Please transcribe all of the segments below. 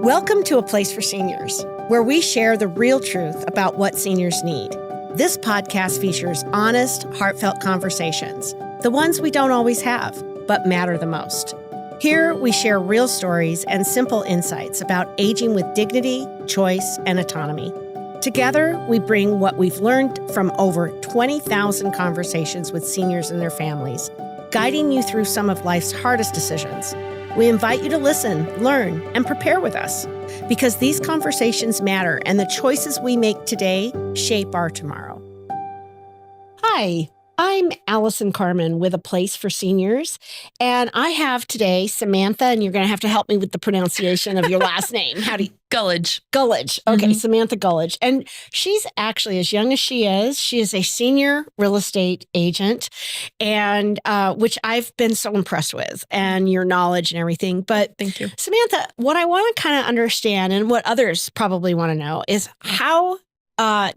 Welcome to A Place for Seniors, where we share the real truth about what seniors need. This podcast features honest, heartfelt conversations, the ones we don't always have, but matter the most. Here, we share real stories and simple insights about aging with dignity, choice, and autonomy. Together, we bring what we've learned from over 20,000 conversations with seniors and their families, guiding you through some of life's hardest decisions. We invite you to listen, learn, and prepare with us, because these conversations matter and the choices we make today shape our tomorrow. Hi, I'm Allison Carmen with A Place for Seniors, and I have today Samantha, and you're going to have to help me with the pronunciation of your last name. How do you? Gulledge. Gulledge. Okay, Samantha Gulledge. And she's actually, as young as she is a senior real estate agent, and which I've been so impressed with, and your knowledge and everything. But Thank you. Samantha, what I want to kind of understand, and what others probably want to know, is how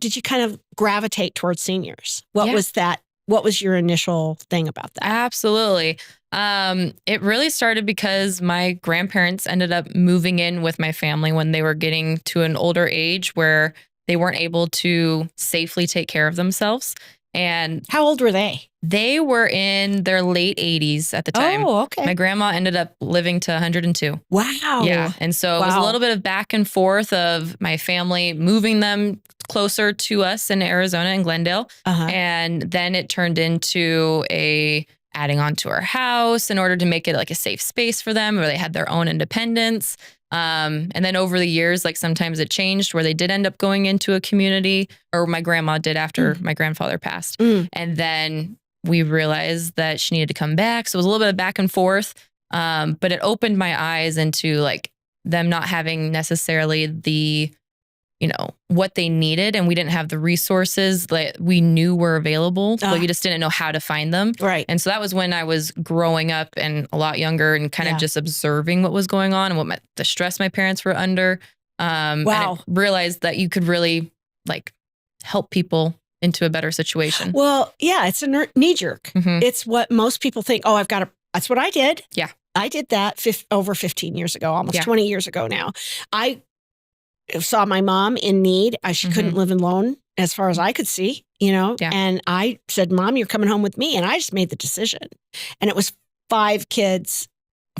did you kind of gravitate towards seniors? What was that? What was your initial thing about that? Absolutely. It really started because my grandparents ended up moving in with my family when they were getting to an older age where they weren't able to safely take care of themselves. And how old were they? They were in their late 80s at the time. Oh, okay. My grandma ended up living to 102. Wow. Yeah. And so it was a little bit of back and forth of my family moving them closer to us in Arizona and Glendale. And then it turned into adding on to our house in order to make it like a safe space for them where they had their own independence. And then over the years, like sometimes it changed where they did end up going into a community, or my grandma did after my grandfather passed. And then we realized that she needed to come back. So it was a little bit of back and forth. But it opened my eyes into like them not having necessarily the, what they needed. And we didn't have the resources that we knew were available, but you just didn't know how to find them. Right. And so that was when I was growing up and a lot younger and kind of just observing what was going on and the stress my parents were under. And I realized that you could really like help people into a better situation. Well, yeah, it's a knee jerk. It's what most people think. Oh, that's what I did. Yeah. I did that over 15 years ago, almost 20 years ago now. I saw my mom in need. She couldn't live alone as far as I could see, and I said, Mom, you're coming home with me. And I just made the decision. And it was 5 kids,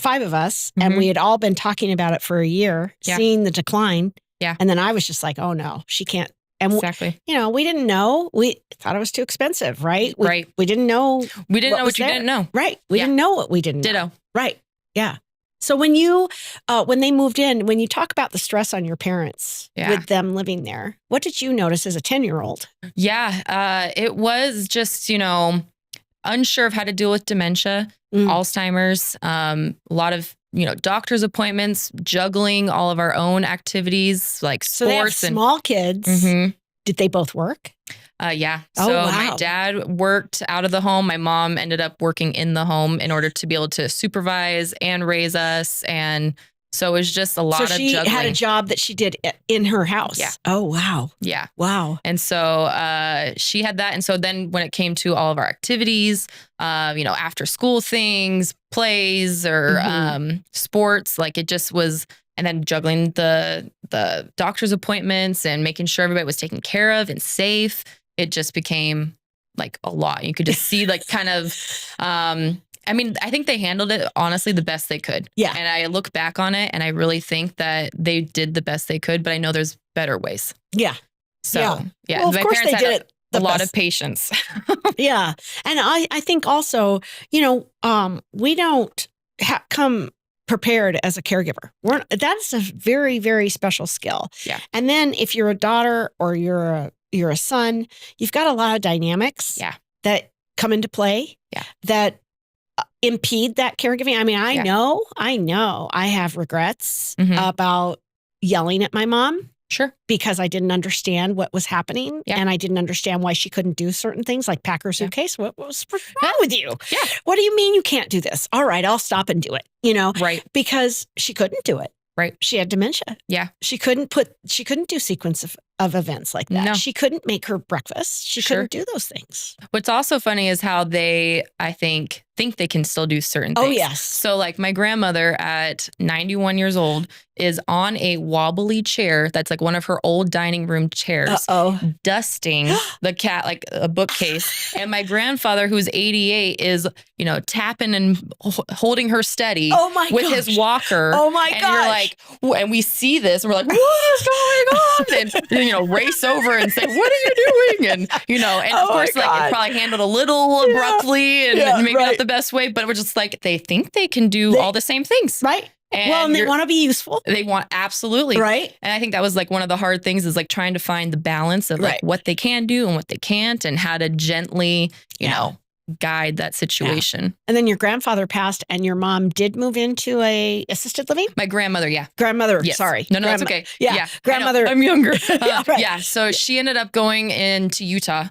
5 of us. And we had all been talking about it for a year, seeing the decline. Yeah. And then I was just like, oh no, she can't. And exactly. We didn't know. We thought it was too expensive, right? Right. We didn't know. We didn't know what you didn't know. Right. We didn't know what we didn't know. Ditto. Right. Yeah. So when they moved in, when you talk about the stress on your parents with them living there, what did you notice as a 10-year-old? Yeah. It was just, unsure of how to deal with dementia, Alzheimer's, a lot of, doctor's appointments, juggling all of our own activities like sports. So they have small kids. Did they both work? Yeah. So my dad worked out of the home. My mom ended up working in the home in order to be able to supervise and raise us. And so it was just a lot of juggling. So she had a job that she did in her house. Yeah. Oh, wow. Yeah. Wow. And so she had that. And so then when it came to all of our activities, after school things, plays or sports, like it just was. And then juggling the doctor's appointments and making sure everybody was taken care of and safe. It just became like a lot. You could just see like kind of, I think they handled it honestly the best they could. Yeah. And I look back on it and I really think that they did the best they could, but I know there's better ways. Yeah. So yeah, well, of course they did it. A lot of patience. Yeah. And I think also, we don't come prepared as a caregiver. That's a very, very special skill. Yeah. And then if you're a daughter or you're a son, you've got a lot of dynamics that come into play that impede that caregiving. I mean, I know I have regrets about yelling at my mom. Sure. Because I didn't understand what was happening and I didn't understand why she couldn't do certain things like pack her suitcase. What was wrong with you? Yeah. What do you mean you can't do this? All right, I'll stop and do it, Right. Because she couldn't do it. Right. She had dementia. Yeah. She couldn't do sequence of events like that. No. She couldn't make her breakfast. She couldn't do those things. What's also funny is how they, I think they can still do certain things. Oh, yes. So like my grandmother at 91 years old is on a wobbly chair that's like one of her old dining room chairs, dusting the cat, like a bookcase. And my grandfather, who's 88, is, tapping and holding her steady with his walker. Oh my and gosh. you're like, and we see this and we're like, what is going on? And, race over and say, what are you doing? And, and of course, like it's probably handled a little abruptly and maybe not the best way, but we're just like, they think they can do all the same things. Right. And they want to be useful. They want, absolutely. Right. And I think that was like one of the hard things is like trying to find the balance of like what they can do and what they can't and how to gently, guide that situation. Yeah. And then your grandfather passed and your mom did move into a assisted living? My grandmother, yeah. Grandmother, yes. Sorry. No, that's okay. Yeah. Grandmother. I'm younger. Right. Yeah. So she ended up going into Utah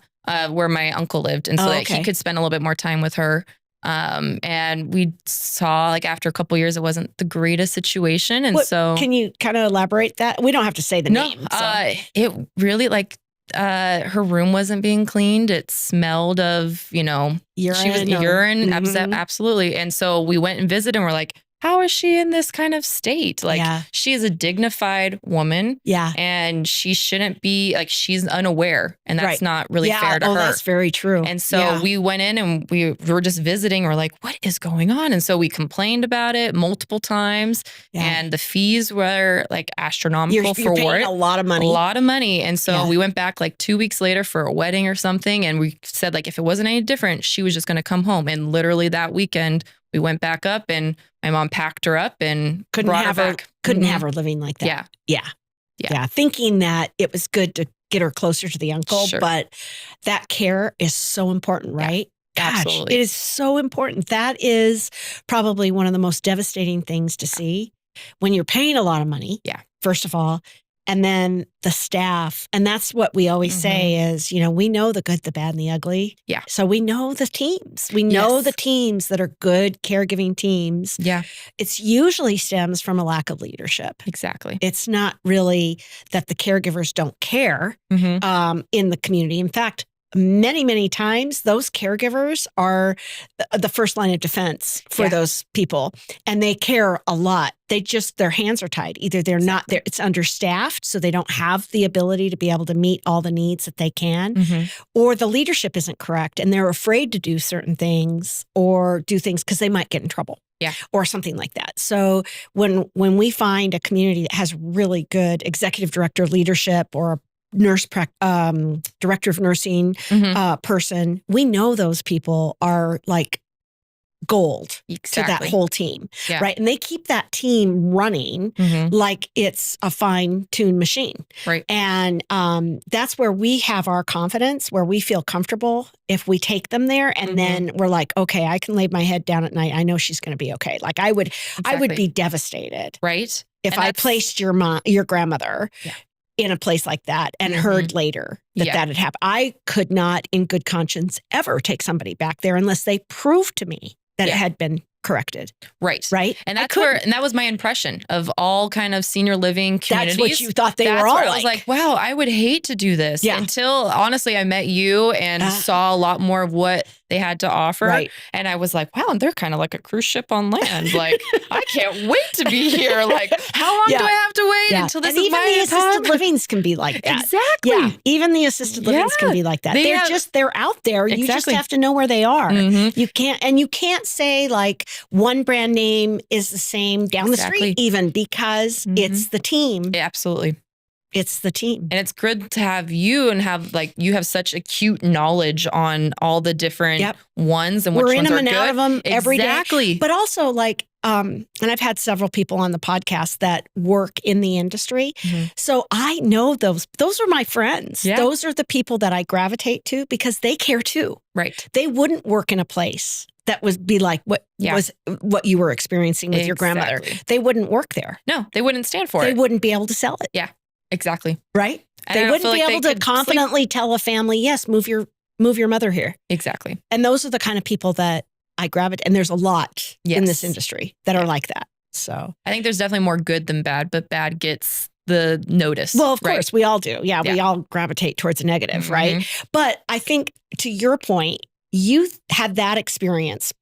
where my uncle lived. And so that he could spend a little bit more time with her. And we saw like after a couple of years, it wasn't the greatest situation. And so can you kind of elaborate that? We don't have to say the name. So. It really like, her room wasn't being cleaned. It smelled of, urine. She was urine. Absolutely. And so we went and visited and we're like, how is she in this kind of state? Like she is a dignified woman. Yeah. And she shouldn't be like, she's unaware and that's not really fair to her. That's very true. And so we went in and we were just visiting. We're like, what is going on? And so we complained about it multiple times and the fees were like astronomical you're paying a lot of money. And so we went back like 2 weeks later for a wedding or something. And we said like, if it wasn't any different, she was just going to come home. And literally that weekend, we went back up and my mom packed her up and brought her back. Couldn't have her living like that. Yeah. Thinking that it was good to get her closer to the uncle, but that care is so important, right? Gosh, absolutely. It is so important. That is probably one of the most devastating things to see when you're paying a lot of money. Yeah. First of all. And then the staff. And that's what we always say is, we know the good, the bad, and the ugly. Yeah. So we know the teams. We know the teams that are good caregiving teams. Yeah. It's usually stems from a lack of leadership. Exactly. It's not really that the caregivers don't care in the community. In fact, many, many times those caregivers are the first line of defense for those people. And they care a lot. Their hands are tied. Either they're not there, it's understaffed, so they don't have the ability to be able to meet all the needs that they can, or the leadership isn't correct and they're afraid to do certain things or do things because they might get in trouble. Yeah. Or something like that. So when we find a community that has really good executive director leadership or a director of nursing person, we know those people are like gold to that whole team, right? And they keep that team running like it's a fine-tuned machine, right? And that's where we have our confidence, where we feel comfortable if we take them there, and then we're like, okay, I can lay my head down at night. I know she's going to be okay. Like I would be devastated, right? If I placed your grandmother. Yeah. In a place like that and heard later that that had happened. I could not in good conscience ever take somebody back there unless they proved to me that it had been corrected. Right. Right. And that was my impression of all kind of senior living communities. That's what you thought they were all like. I was like, wow, I would hate to do this until honestly I met you and saw a lot more of what they had to offer. Right. And I was like, wow, they're kind of like a cruise ship on land. Like, I can't wait to be here. Like, how long do I have to wait until this is my time? Even the assisted livings can be like that. Exactly. Yeah. Even the assisted livings can be like that. They're out there. You just have to know where they are. You can't say like one brand name is the same down the street even because it's the team. Yeah, absolutely. It's the team. And it's good to have you and you have such acute knowledge on all the different ones and which ones are good. We're in them and out of them every day. Exactly. But also like, and I've had several people on the podcast that work in the industry. So I know those are my friends. Yeah. Those are the people that I gravitate to because they care too. Right. They wouldn't work in a place that would be like what you were experiencing with your grandmother. They wouldn't work there. No, they wouldn't stand for it. They wouldn't be able to sell it. Yeah. Exactly. Right? And they wouldn't be able to confidently tell a family, yes, move your mother here. Exactly. And those are the kind of people that I gravitate. And there's a lot in this industry that are like that. So I think there's definitely more good than bad, but bad gets the notice. Well, of right? course, we all do. Yeah, we all gravitate towards a negative, right? But I think to your point, you had that experience.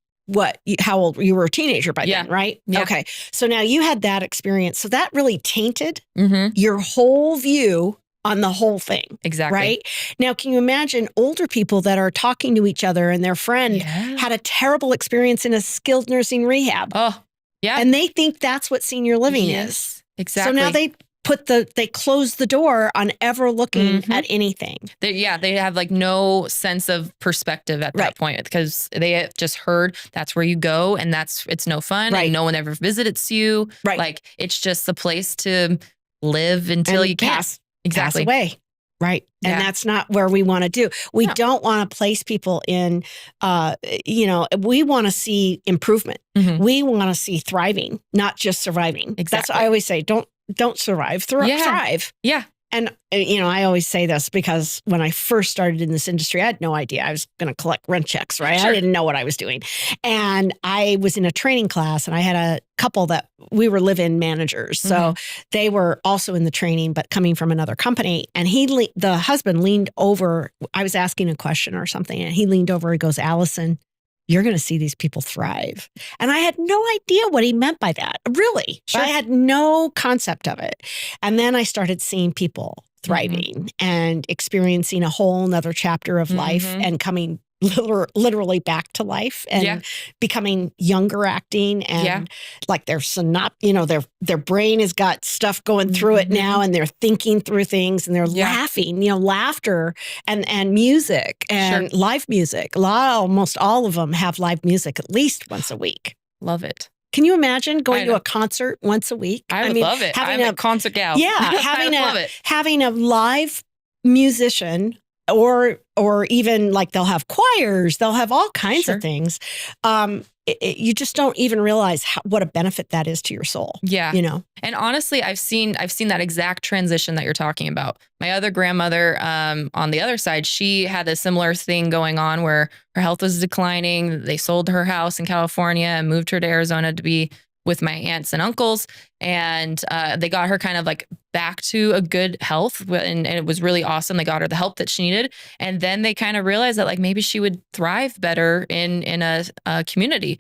How old? You were a teenager by then, right? Yeah. Okay. So now you had that experience. So that really tainted your whole view on the whole thing. Exactly. Right? Now, can you imagine older people that are talking to each other and their friend had a terrible experience in a skilled nursing rehab? Oh, yeah. And they think that's what senior living is. Exactly. So now they close the door on ever looking at anything. They have like no sense of perspective at that point because they have just heard that's where you go and it's no fun and no one ever visits you. Right. Like it's just a place to live until you pass exactly away. Right. And that's not where we want to do. We don't want to place people in, we want to see improvement. We want to see thriving, not just surviving. Exactly. That's what I always say. Don't survive, thrive. Yeah. And, I always say this because when I first started in this industry, I had no idea I was going to collect rent checks, right? Sure. I didn't know what I was doing. And I was in a training class and I had a couple that we were live-in managers. So they were also in the training, but coming from another company. And the husband leaned over. I was asking a question or something and he leaned over and goes, "Allison, you're going to see these people thrive." And I had no idea what he meant by that. Really. Sure. I had no concept of it. And then I started seeing people thriving and experiencing a whole nother chapter of life and coming literally back to life and becoming younger acting and like their their brain has got stuff going through it now and they're thinking through things and they're laughing, laughter and music and live music. Almost all of them have live music at least once a week. Love it. Can you imagine going to a concert once a week? I would love it. I'm a concert gal. Yeah, having a live musician or even like they'll have choirs, they'll have all kinds of things. You just don't even realize what a benefit that is to your soul. Yeah. And honestly, I've seen that exact transition that you're talking about. My other grandmother, on the other side, she had a similar thing going on where her health was declining. They sold her house in California and moved her to Arizona to be with my aunts and uncles. And they got her kind of like back to a good health. And it was really awesome. They got her the help that she needed. And then they kind of realized that like maybe she would thrive better in a community.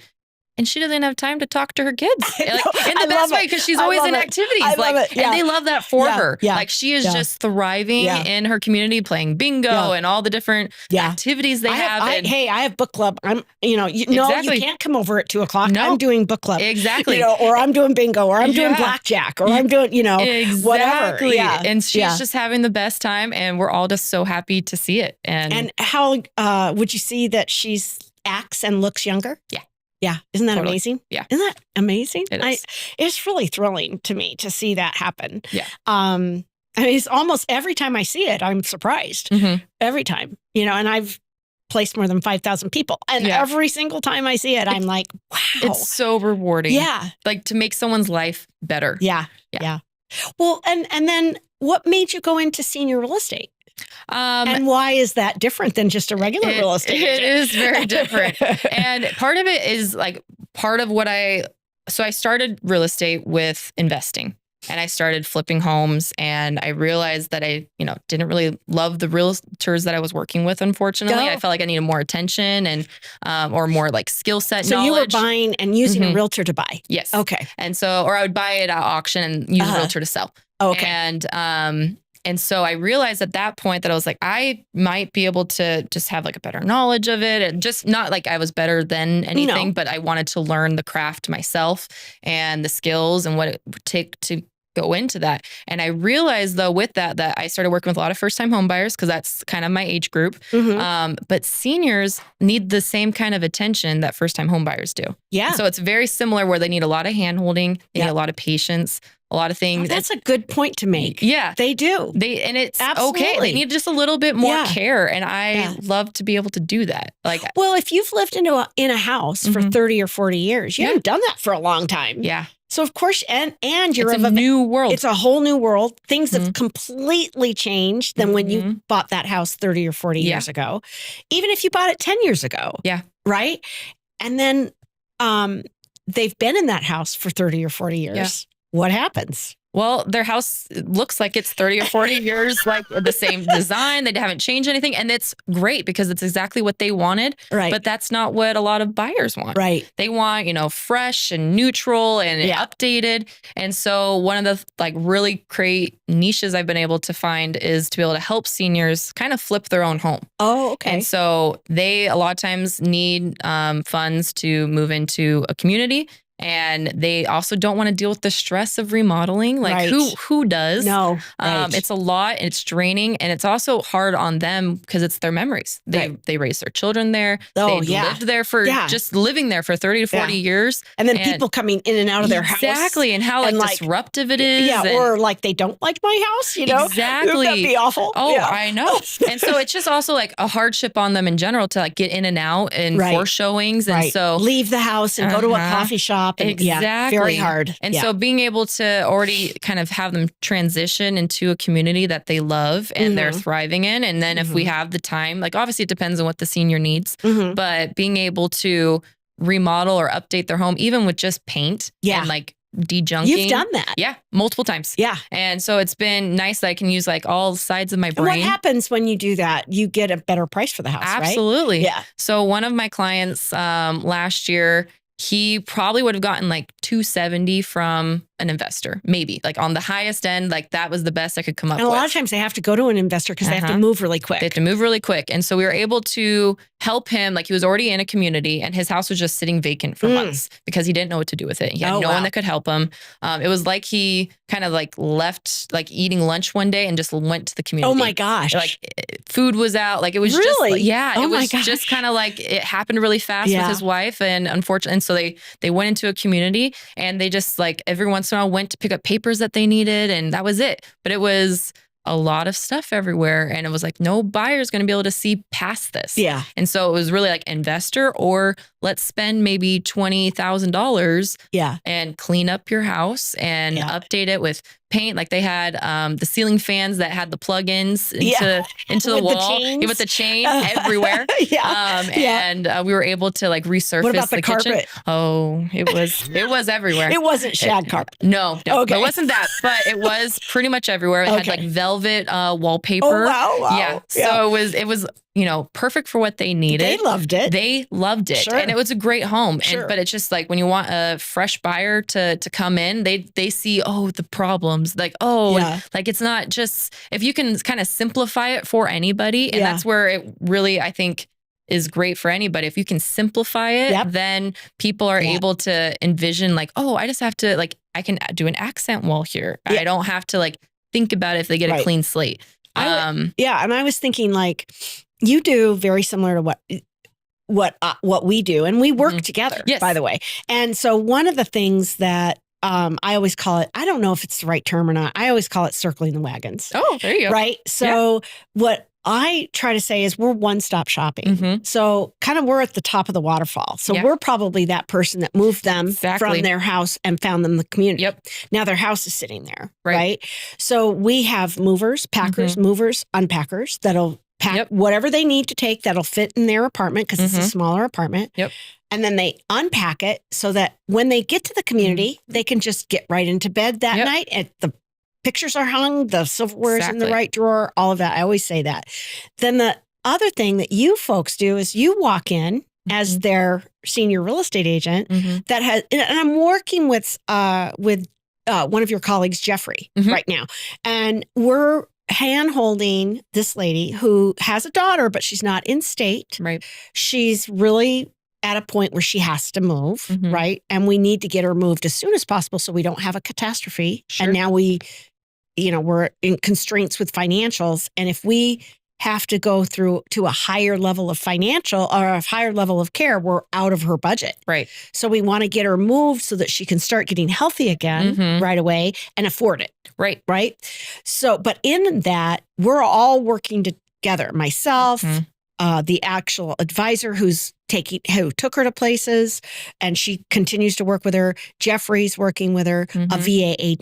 And she doesn't have time to talk to her kids in the best way because she's always in activities. And they love that for her. Yeah. Like she is just thriving in her community, playing bingo and all the different activities they have. I have book club. You can't come over at 2:00. No. I'm doing book club. Exactly. Or I'm doing bingo, or I'm doing blackjack, or I'm doing, whatever. Yeah. And she's just having the best time, and we're all just so happy to see it. And how would you see that she's acts and looks younger? Yeah. Yeah. Isn't that amazing? Yeah. Isn't that amazing? It is. It's really thrilling to me to see that happen. Yeah. It's almost every time I see it, I'm surprised. Every time, and I've placed more than 5,000 people. And every single time I see it, I'm like, wow. It's so rewarding. Yeah. Like to make someone's life better. Yeah. Well, and then what made you go into senior real estate? And why is that different than just a regular real estate agent? It is very different. And part of it is like so I started real estate with investing and I started flipping homes and I realized that I, didn't really love the realtors that I was working with. Unfortunately, I felt like I needed more attention and, or more like skill set knowledge. So you were buying and using a realtor to buy. Yes. Okay. And so, or I would buy it at auction and use a realtor to sell. Okay. And so I realized at that point that I was like, I might be able to just have like a better knowledge of it and just not like I was better than anything, but I wanted to learn the craft myself and the skills and what it would take to go into that. And I realized though with that I started working with a lot of first time home buyers because that's kind of my age group. But seniors need the same kind of attention that first time home buyers do. Yeah. So it's very similar where they need a lot of hand holding, they need a lot of patience, a lot of things. That's a good point to make. Yeah. They do. And it's okay. They need just a little bit more care. And I love to be able to do that. Well, if you've lived in a house for 30 or 40 years, you haven't done that for a long time. Yeah. So of course, and you're a new world. It's a whole new world. Things have completely changed than when you bought that house 30 or 40 years ago. Even if you bought it 10 years ago. Yeah. Right. And then they've been in that house for 30 or 40 years. Yeah. What happens? Well, their house looks like it's 30 or 40 years, like the same design. They haven't changed anything. And it's great because it's exactly what they wanted. Right. But that's not what a lot of buyers want. Right. They want, fresh and neutral and updated. And so one of the like really great niches I've been able to find is to be able to help seniors kind of flip their own home. Oh, okay. And so they a lot of times need funds to move into a community. And they also don't want to deal with the stress of remodeling. Like who does? No. Right. It's a lot. It's draining. And it's also hard on them because it's their memories. They raised their children there. Oh, they lived there for just living there for 30 to 40 years. And then people coming in and out of their house. Exactly. And how disruptive it is. Yeah. Or like they don't like my house, Exactly. That'd be awful. Oh, I know. And so it's just also like a hardship on them in general to like get in and out and for showings. And so leave the house and go to a coffee shop. And, exactly. Very hard. And so being able to already kind of have them transition into a community that they love and they're thriving in. And then if we have the time, like obviously it depends on what the senior needs, but being able to remodel or update their home, even with just paint and like de-junking. You've done that. Yeah. Multiple times. Yeah. And so it's been nice that I can use like all sides of my brain. And what happens when you do that? You get a better price for the house, Absolutely. Right? Yeah. So one of my clients last year, he probably would have gotten like $270 from an investor, maybe like on the highest end. Like that was the best I could come up with. And a lot of times they have to go to an investor because they have to move really quick. They have to move really quick. And so we were able to help him. Like he was already in a community and his house was just sitting vacant for months because he didn't know what to do with it. He had no one that could help him. It was like he kind of like left like eating lunch one day and just went to the community. Oh my gosh. Like food was out. Like it was really? Just, it was just kind of like it happened really fast with his wife. And unfortunately, and so they went into a community and they just like every once in a while went to pick up papers that they needed. And that was it. But it was a lot of stuff everywhere. And it was like, no buyer's going to be able to see past this. Yeah. And so it was really like investor or let's spend maybe $20,000 and clean up your house and update it with paint. Like they had the ceiling fans that had the plugins into the wall with the chain everywhere. And we were able to like resurface what about the kitchen. Carpet? Oh, it was everywhere. It wasn't shag carpet. No, okay. It wasn't that, but it was pretty much everywhere. It had like velvet wallpaper. Oh, wow. Yeah. So it was perfect for what they needed. They loved it. They loved it. Sure. And it was a great home. Sure. But it's just like when you want a fresh buyer to come in, they see, the problems. Like, like it's not just, if you can kind of simplify it for anybody. And that's where it really, I think, is great for anybody. If you can simplify it, then people are able to envision like, I just have to like, I can do an accent wall here. I don't have to like think about it if they get a clean slate. And I was thinking like, you do very similar to what we do, and we work together, by the way. And so one of the things that I always call it, I don't know if it's the right term or not, I always call it circling the wagons. Oh, there you go. Right? So what I try to say is we're one-stop shopping. So kind of we're at the top of the waterfall. So we're probably that person that moved them from their house and found them the community. Now their house is sitting there, right? So we have movers, packers, movers, unpackers that'll pack whatever they need to take that'll fit in their apartment because it's a smaller apartment. And then they unpack it so that when they get to the community, they can just get right into bed that night. And the pictures are hung, the silverware is in the right drawer, all of that. I always say that. Then the other thing that you folks do is you walk in as their senior real estate agent that has, and I'm working with one of your colleagues, Jeffrey, right now. And we're hand-holding this lady who has a daughter, but she's not in state. Right. She's really at a point where she has to move, right? And we need to get her moved as soon as possible so we don't have a catastrophe. Sure. And now we're in constraints with financials. And if we have to go through to a higher level of financial or a higher level of care, we're out of her budget. Right. So we want to get her moved so that she can start getting healthy again right away and afford it. Right. Right. So, but in that, we're all working together. Myself, the actual advisor who's who took her to places, and she continues to work with her. Jeffrey's working with her. A VA aid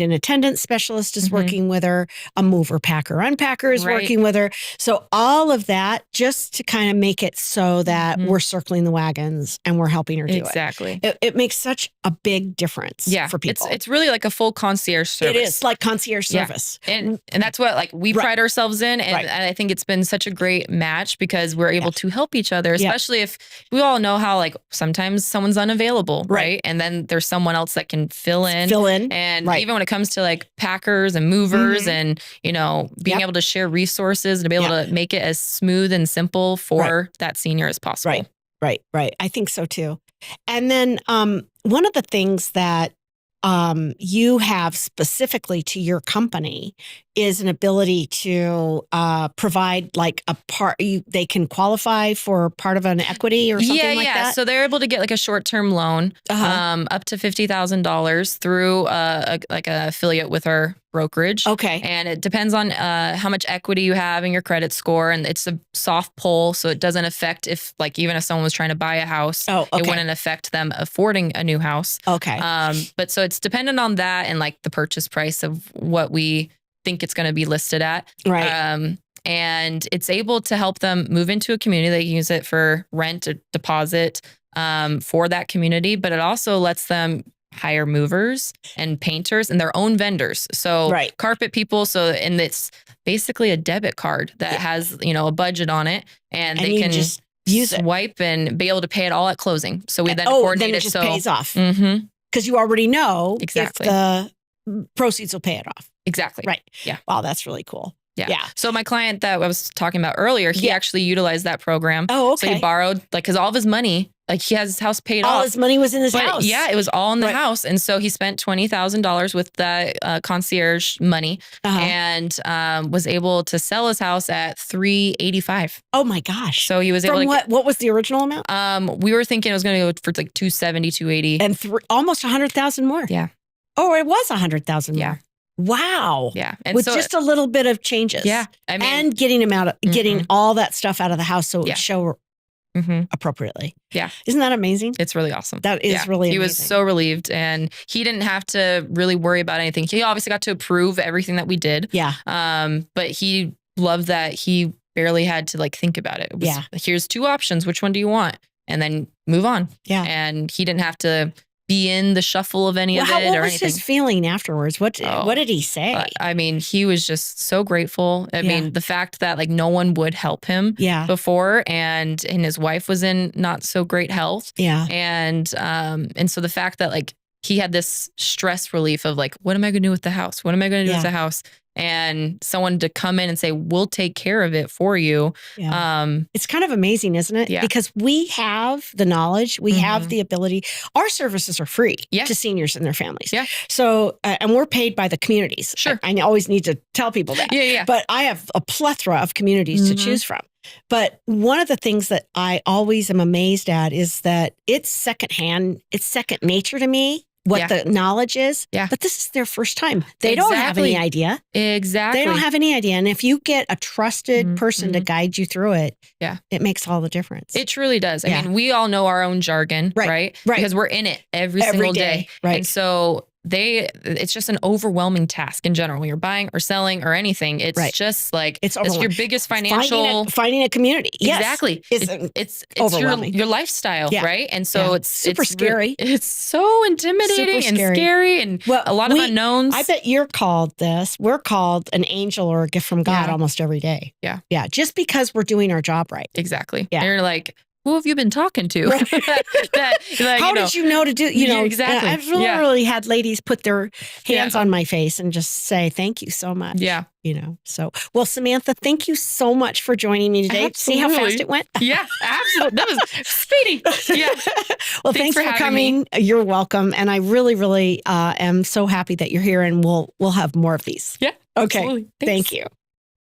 and attendant specialist is working with her. A mover, packer, unpacker is working with her. So all of that just to kind of make it so that we're circling the wagons and we're helping her do it. It makes such a big difference for people. It's really like a full concierge service. It is like concierge service. And that's what like we pride ourselves in. And I think it's been such a great match because we're able to help each other, especially if we all know how like sometimes someone's unavailable, right? And then there's someone else that can fill in. And even when it comes to like packers and movers and, you know, being able to share resources and be able to make it as smooth and simple for that senior as possible. Right. I think so too. And then one of the things that you have specifically to your company is an ability to provide like a part, they can qualify for part of an equity or something like that? So they're able to get like a short-term loan up to $50,000 through like an affiliate with our brokerage. Okay. And it depends on how much equity you have in your credit score. And it's a soft pull. So it doesn't affect even if someone was trying to buy a house, it wouldn't affect them affording a new house. Okay. But so it's dependent on that and like the purchase price of what we think it's going to be listed at. Right. And it's able to help them move into a community. They can use it for rent or deposit for that community, but it also lets them hire movers and painters and their own vendors. So carpet people. And it's basically a debit card that has, you know, a budget on it and they can just use swipe and be able to pay it all at closing. So we then coordinate then it just pays off. Because you already know if the proceeds will pay it off. Exactly. Right. Yeah. Wow, that's really cool. Yeah. So my client that I was talking about earlier, he actually utilized that program. Oh, okay. So he borrowed because all of his money, like he has his house paid off. All his money was in his house. Yeah, it was all in the house. And so he spent $20,000 with the concierge money and was able to sell his house at $385,000. Oh my gosh. So he was able to what was the original amount? We were thinking it was going to go for like $270,000, $280,000. And almost $100,000 more. Yeah. Oh, it was $100,000 more. Yeah. Wow. Yeah. And with just a little bit of changes. Yeah. I mean, and getting him out, getting all that stuff out of the house so it would show appropriately. Yeah. Isn't that amazing? It's really awesome. That is really amazing. He was so relieved and he didn't have to really worry about anything. He obviously got to approve everything that we did. Yeah. But he loved that he barely had to like think about it. It was, here's two options. Which one do you want? And then move on. Yeah. And he didn't have to be in the shuffle of any of it or anything. What was his feeling afterwards? What did he say? I mean, he was just so grateful. I mean, the fact that like no one would help him before and his wife was in not so great health. Yeah. And so the fact that like he had this stress relief of like, what am I going to do with the house? What am I going to do with the house? And someone to come in and say, we'll take care of it for you. Yeah. It's kind of amazing, isn't it? Yeah. Because we have the knowledge, we have the ability. Our services are free to seniors and their families. Yeah. So, and we're paid by the communities. Sure. I always need to tell people that. Yeah. But I have a plethora of communities to choose from. But one of the things that I always am amazed at is that it's secondhand, it's second nature to me. What the knowledge is. Yeah. But this is their first time. They don't have any idea. Exactly. They don't have any idea. And if you get a trusted person to guide you through it, it makes all the difference. It truly does. I mean, we all know our own jargon, right? Because we're in it every single day. Right. And so it's just an overwhelming task in general. When you're buying or selling or anything, it's just like, it's your biggest financial... Finding a community. Exactly. It's your lifestyle, right? And so it's super scary. It's so intimidating and scary and a lot of unknowns. I bet we're called an angel or a gift from God almost every day. Yeah. Yeah. Just because we're doing our job right. Exactly. Yeah. And you're like, who have you been talking to? How did you know to do, exactly. I've literally had ladies put their hands on my face and just say, thank you so much. Yeah. So, well, Samantha, thank you so much for joining me today. Absolutely. See how fast it went? Yeah, absolutely. That was speedy. Yeah. Well, thanks for coming. You're welcome. And I really, really am so happy that you're here and we'll have more of these. Yeah. Okay. Absolutely. Thank you.